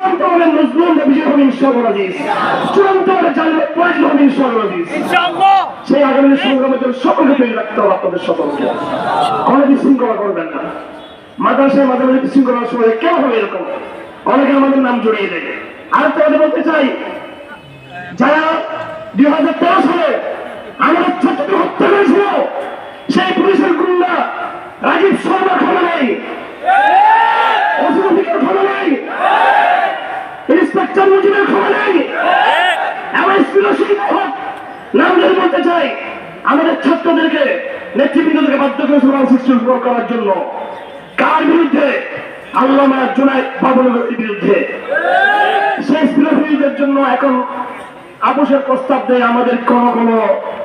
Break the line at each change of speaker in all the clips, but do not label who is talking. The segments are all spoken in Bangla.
চূড়ান্ত ভাবে মজলুম বিজয় হবে ইনশাআল্লাহ, চূড়ান্ত ভাবে জালিম পরাজিত হবে ইনশাআল্লাহ। সেই আগামী সংগ্রামের জন্য সকলকে তৈরি রাখতে হবে, আপনাদের সকলকে কোনো বিশৃঙ্খলা করবেন না। মাদ্রাসায় মাঝে মাঝে বিশৃঙ্খলার সময় কেন হবে এরকম, অনেকে আমাদের নাম জড়িয়ে দেয়। আর তো বলতে চাই, যারা 2013 সালে আমাদের ছাত্রকে হত্যা করেছিল, সেই পুলিশের গুন্ডা রাজীব শর্মার খবর নেই, অসুবিধার খবর নেই, ইন্সপেক্টর মুজিবের খবর নেই, এমন নাম ধরে বলতে চাই, আমাদের ছাত্রদেরকে নেতৃবৃন্দকে বাধ্য করে করার জন্য কার বিরুদ্ধে? আল্লামা জুনায়েদ বাবুলের বিরুদ্ধে। সেই বিরোধীদের জন্য এখন আপোষের প্রস্তাব দেয় আমাদের কোন কোন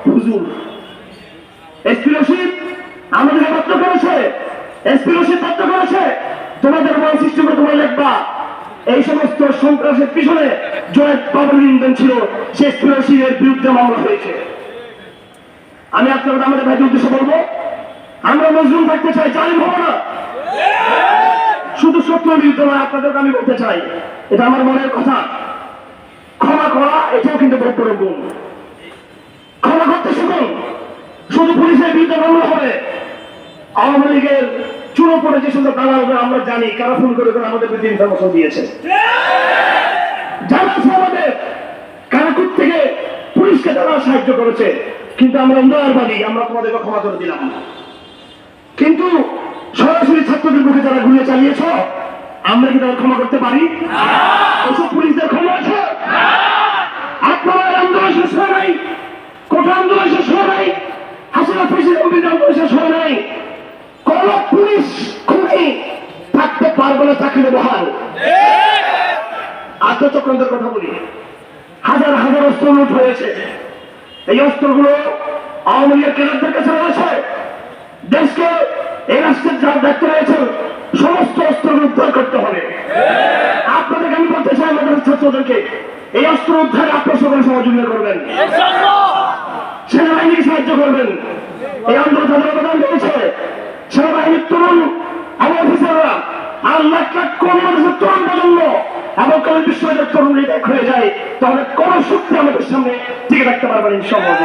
হুজুর। এসপি রশিদ আমাদেরকে বাধ্য করেছে, এসপি রশিদ বাধ্য করেছে, তোমাদের মন সৃষ্টি করে তোমরা লিখবা এই সমস্ত সন্ত্রাসের পিছনে জুনায়েদ বাবুলের ইন্ধন ছিল, সেই এসপি রশিদের বিরুদ্ধে মামলা হয়েছে। আমি আপনাদের আমাদের ভাইদের উদ্দেশ্যে বলবো, আমরা মজলুম থাকতে চাই, জালিম হবো না। শুধু শত্রুর বিরুদ্ধে নয়, আপনাদেরকে আমি বলতে চাই, এটা আমার মনের কথা, ক্ষমা করা এটাও কিন্তু বড় বড় গুণ। ক্ষমা করতে শিখুন। শুধু পুলিশের বিরুদ্ধে মামলা হবে, আওয়ামী লীগের চুনো পড়ে যে সমস্ত দালাল আমরা জানি কারা ফোন করে করে আমাদের বিরুদ্ধে ইনফরমেশন দিয়েছে, জানা আছে আমাদের কারা থেকে পুলিশকে তারা সাহায্য করেছে। কিন্তু আমরা উদারবাদী, আমরা তোমাদেরকে ক্ষমা করে দিলাম। কিন্তু সরাসরি ছাত্রদের মুখে যারা গুলিয়ে চালিয়েছ, আমরা কি তাদের ক্ষমা করতে পারি? ওসব পুলিশদের ক্ষমা আছে? আপনারা আন্দোলন শেষ হয় নাই, কোটা আন্দোলন শেষ হয় নাই, হাসিনা প্রেসিডেন্ট আন্দোলন শেষ হয় নাই। কোন পুলিশ খুনি থাকতে পারবে না চাকরি বহাল। আত্মচক্রান্তের কথা বলি, হাজার হাজার অস্ত্র লুট হয়েছে। এই অস্ত্রগুলো আওয়ামী লীগের কেন্দ্রের কাছে রয়েছে। দেশকে এই রাষ্ট্রের যার দায়িত্ব রয়েছে সমস্ত অস্ত্রগুলো উদ্ধার করতে হবে। আপনাদেরকে আমি বলতে চাই, আমাদের ছাত্রদেরকে এই অস্ত্র উদ্ধারে আপনার সকলে সহযোগিতা করবেন, সেনাবাহিনীকে সাহায্য করবেন। এই আন্দোলন তাদের অবদান রয়েছে। সেনাবাহিনীর তরুণ এবং অফিসাররা আর লাখ লাখ কোটি মানুষের তরুণ প্রজন্ম এবং কবি বিশ্ববিদ্যালয়ের তরুণ হৃদয় হয়ে যায়, তাহলে কোন শক্তি আমাদের সামনে টিকে রাখতে পারবেন ইনশাআল্লাহ।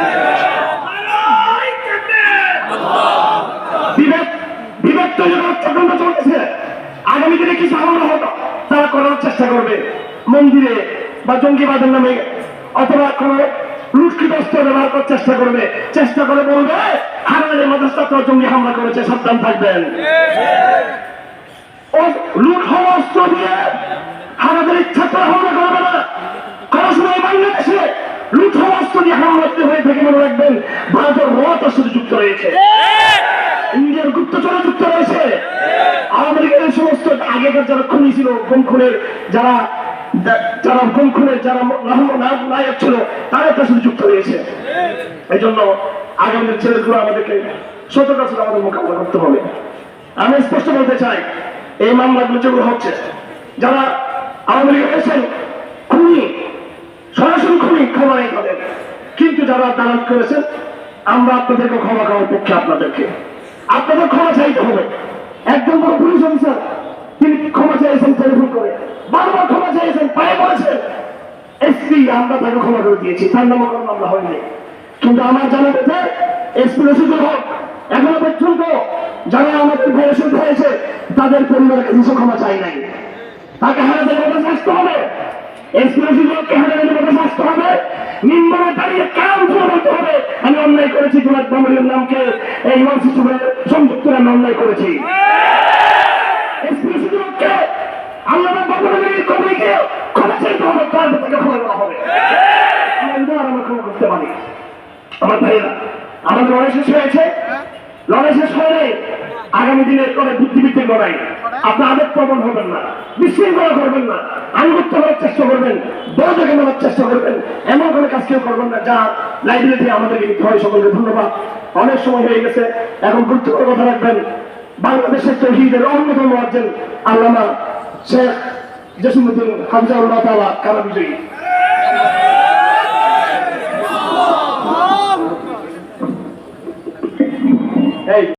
বিবেক তৈরি করার চক্রান্ত চলতেছে। আগামী দিনে কিছু হামলা হতো তারা করার চেষ্টা করবে, মন্দিরে বা জঙ্গিবাদের নামে অথবা কোন লুটকৃত অস্ত্র ব্যবহার করার চেষ্টা করবে, চেষ্টা করে বলবে হারানের মাদ্রাসাটা জঙ্গি হামলা করেছে, সাবধান থাকবেন। লুট হওয়া অস্ত্র দিয়ে হারাদের ইচ্ছাটা হামলা করবে না। কোন সময় বাংলাদেশে লুট হওয়া অস্ত্র দিয়ে হামলা হয়ে থেকে মনে রাখবেন, ভারতের র তার সাথে যুক্ত রয়েছে, ইন্ডিয়ার গুপ্তচরে যুক্ত রয়েছে। আওয়ামী লীগের সমস্ত আগেকার যারা খুনি ছিল, গুম খুনের যারা গুম খুনের যারা নায়ক ছিল, তারা তার সাথে যুক্ত রয়েছে। এই জন্য আগামী ছেলেগুলো আমাদেরকে সতর্ক ছিল, আমাদের মোকাবিলা করতে হবে। আমি স্পষ্ট বলতে চাই, এই মামলাগুলো যেগুলো হচ্ছে, যারা আওয়ামী লীগ হয়েছেন খুনি, সরাসরি খুনি, ক্ষমা নেই তাদের। কিন্তু যারা দালাল করেছেন, আমরা আপনাদেরকে ক্ষমা করার পক্ষে। আপনাদের ক্ষমা চাইতে হবে। একজন বড় পুলিশ অফিসার, তিনি ক্ষমা চাইছেন টেলিফোন করে, বারবার ক্ষমা চাইছেন, পায়ে পড়েছেন। এসপি আমরা তাকে ক্ষমা করে দিয়েছি, তার নামে কোনো মামলা হয়নি। কিন্তু আমার জানা মতে এসপি রশিদুল হক এখনো পর্যন্ত যারা আমাদের ভাইয়ের শুরু হয়েছে তাদের পরিবারের কাছে ক্ষমা চাই নাই। তাকে হারাদের মধ্যে আসতে হবে, এসপি রশিদুল হককে হারাদের মধ্যে আসতে হবে। নিম্বনে দাঁড়িয়ে কাম বলতে হবে, আমি অন্যায় করেছি, জুনায়েদ বাবুলের নামকে এই ইমাম শিশুকে সংযুক্ত আমি অন্যায় করেছি। এসপি রশিদুল হককে আল্লামা বাবুলের কমিটিকে ক্ষমা চাইতে হবে, তার তাকে ক্ষমা করা হবে। আমরা ক্ষমা করতে পারি। আমার ভাইয়েরা, আমাদের লড়াই শেষ হয়েছে, লড়াই শেষ হয় নাই। আগামী দিনের করে বুদ্ধিবৃত্তির লড়াই। আপনার আবেগ প্রবণ হবেন না, বিশৃঙ্খলা করবেন না, আনুগত্য করার চেষ্টা করবেন, বড় থেকে নেওয়ার চেষ্টা করবেন। এমন কোনো কাজ কেউ করবেন না যা লাইব্রেরিতে আমাদেরকে নিতে হয়। সকলকে ধন্যবাদ। অনেক সময় হয়ে গেছে, এখন গুরুত্বপূর্ণ কথা রাখবেন। বাংলাদেশের তৌহিদের অন্যতম মুয়াজ্জিন আল্লামা শেখ জসিমউদ্দিন হাফিজাহুল্লাহ তাআলা কারা বিজয়ী।